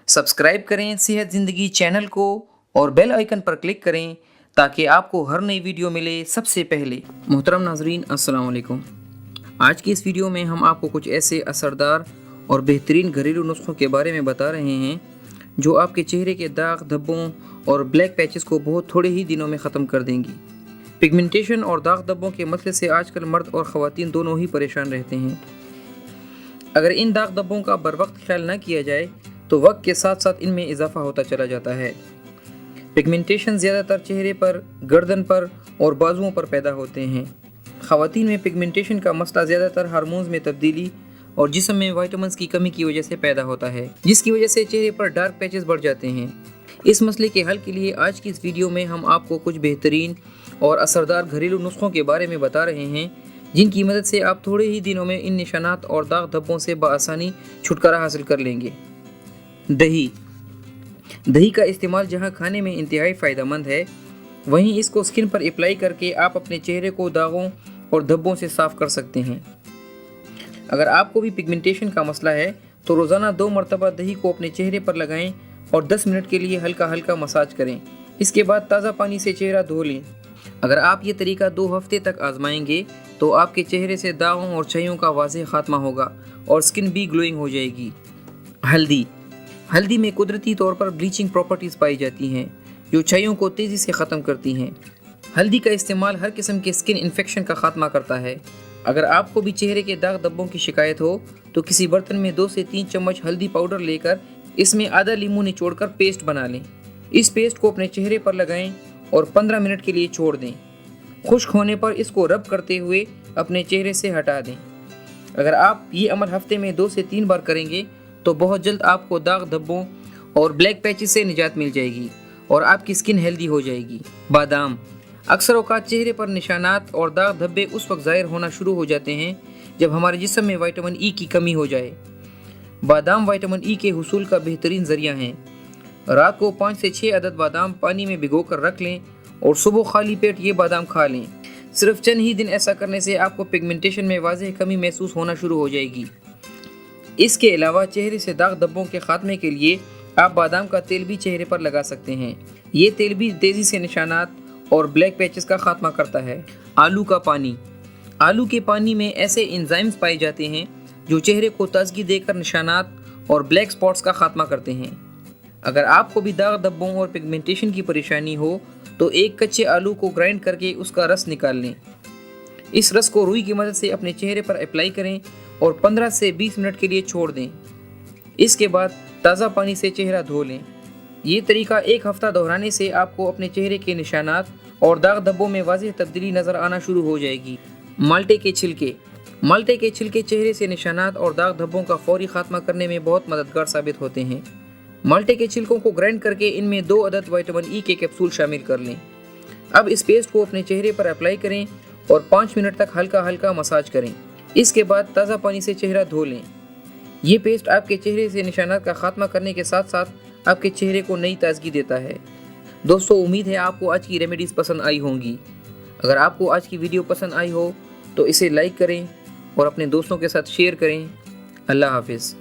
Subscribe करें सेहत ज़िंदगी चैनल को और बेल आइकन पर क्लिक करें ताकि आपको हर नई वीडियो मिले सबसे पहले। मोहतरम नाजरीन, अस्सलाम वालेकुम। आज की इस वीडियो में हम आपको कुछ ऐसे असरदार और बेहतरीन घरेलू नुस्खों के बारे में बता रहे हैं जो आपके चेहरे के दाग, धब्बों और ब्लैक पैचेस को बहुत थोड़े ही दिनों में ख़त्म कर देंगी। पिगमेंटेशन और दाग धब्बों के मसले से आजकल मर्द और ख़वातीन दोनों ही परेशान रहते हैं। अगर इन दाग धब्बों का बर वक्त ख्याल न किया जाए तो वक्त के साथ साथ इनमें इजाफा होता चला जाता है। पिगमेंटेशन ज़्यादातर चेहरे पर, गर्दन पर और बाजुओं पर पैदा होते हैं। ख़वातीन में पिगमेंटेशन का मसला ज़्यादातर हार्मोन्स में तब्दीली और जिस्म में विटामिन्स की कमी की वजह से पैदा होता है, जिसकी वजह से चेहरे पर डार्क पैचेस बढ़ जाते हैं। इस मसले के हल के लिए आज की इस वीडियो में हम आपको कुछ बेहतरीन और असरदार घरेलू नुस्खों के बारे में बता रहे हैं जिनकी मदद से आप थोड़े ही दिनों में इन निशानात और दाग धब्बों से बआसानी छुटकारा हासिल कर लेंगे। दही का इस्तेमाल जहां खाने में इंतहाई फ़ायदेमंद है, वहीं इसको स्किन पर अप्लाई करके आप अपने चेहरे को दागों और धब्बों से साफ़ कर सकते हैं। अगर आपको भी पिगमेंटेशन का मसला है तो रोज़ाना 2 मरतबा दही को अपने चेहरे पर लगाएं और 10 मिनट के लिए हल्का हल्का मसाज करें। इसके बाद ताज़ा पानी से चेहरा धो लें। अगर आप ये तरीका 2 हफ्ते तक आजमाएंगे तो आपके चेहरे से दागों और छाइयों का वाज़ेह खात्मा होगा और स्किन भी ग्लोइंग हो जाएगी। हल्दी में कुदरती तौर पर ब्लीचिंग प्रॉपर्टीज़ पाई जाती हैं जो छाइयों को तेज़ी से ख़त्म करती हैं। हल्दी का इस्तेमाल हर किस्म के स्किन इन्फेक्शन का खात्मा करता है। अगर आपको भी चेहरे के दाग धब्बों की शिकायत हो तो किसी बर्तन में 2 से 3 चम्मच हल्दी पाउडर लेकर इसमें आधा लीमू निचोड़कर पेस्ट बना लें। इस पेस्ट को अपने चेहरे पर लगाएं और 15 मिनट के लिए छोड़ दें। खुश्क होने पर इसको रब करते हुए अपने चेहरे से हटा दें। अगर आप ये अमल हफ्ते में 2 से 3 बार करेंगे तो बहुत जल्द आपको दाग धब्बों और ब्लैक पैचेस से निजात मिल जाएगी और आपकी स्किन हेल्दी हो जाएगी। बादाम। अक्सर औक़ात चेहरे पर निशानात और दाग धब्बे उस वक्त ज़ाहिर होना शुरू हो जाते हैं जब हमारे जिस्म में विटामिन ई की कमी हो जाए। बादाम विटामिन ई के हुसूल का बेहतरीन ज़रिया हैं। रात को 5 से 6 अदद बादाम पानी में भिगोकर रख लें और सुबह खाली पेट ये बादाम खा लें। सिर्फ चंद ही दिन ऐसा करने से आपको पिगमेंटेशन में वाज़ेह कमी महसूस होना शुरू हो जाएगी। इसके अलावा चेहरे से दाग धब्बों के खात्मे के लिए आप बादाम का तेल भी चेहरे पर लगा सकते हैं। ये तेल भी तेज़ी से निशानात और ब्लैक पैचेस का खात्मा करता है। आलू का पानी। आलू के पानी में ऐसे एंजाइम्स पाए जाते हैं जो चेहरे को ताजगी देकर निशानात और ब्लैक स्पॉट्स का खात्मा करते हैं। अगर आपको भी दाग धब्बों और पिगमेंटेशन की परेशानी हो तो एक कच्चे आलू को ग्राइंड करके उसका रस निकाल लें। इस रस को रुई की मदद से अपने चेहरे पर अप्लाई करें और 15 से 20 मिनट के लिए छोड़ दें। इसके बाद ताज़ा पानी से चेहरा धो लें। ये तरीका 1 हफ्ता दोहराने से आपको अपने चेहरे के निशानात और दाग धब्बों में वाज़ेह तब्दीली नज़र आना शुरू हो जाएगी। माल्टे के छिलके। माल्टे के छिलके चेहरे से निशानात और दाग धब्बों का फौरी खात्मा करने में बहुत मददगार साबित होते हैं। माल्टे के छिलकों को ग्राइंड करके इनमें 2 अदद विटामिन ई के कैप्सूल शामिल कर लें। अब इस पेस्ट को अपने चेहरे पर अप्लाई करें और 5 मिनट तक हल्का हल्का मसाज करें। इसके बाद ताज़ा पानी से चेहरा धो लें। ये पेस्ट आपके चेहरे से निशानात का खात्मा करने के साथ साथ आपके चेहरे को नई ताजगी देता है। दोस्तों, उम्मीद है आपको आज की रेमेडीज़ पसंद आई होंगी। अगर आपको आज की वीडियो पसंद आई हो तो इसे लाइक करें और अपने दोस्तों के साथ शेयर करें। अल्लाह हाफिज़।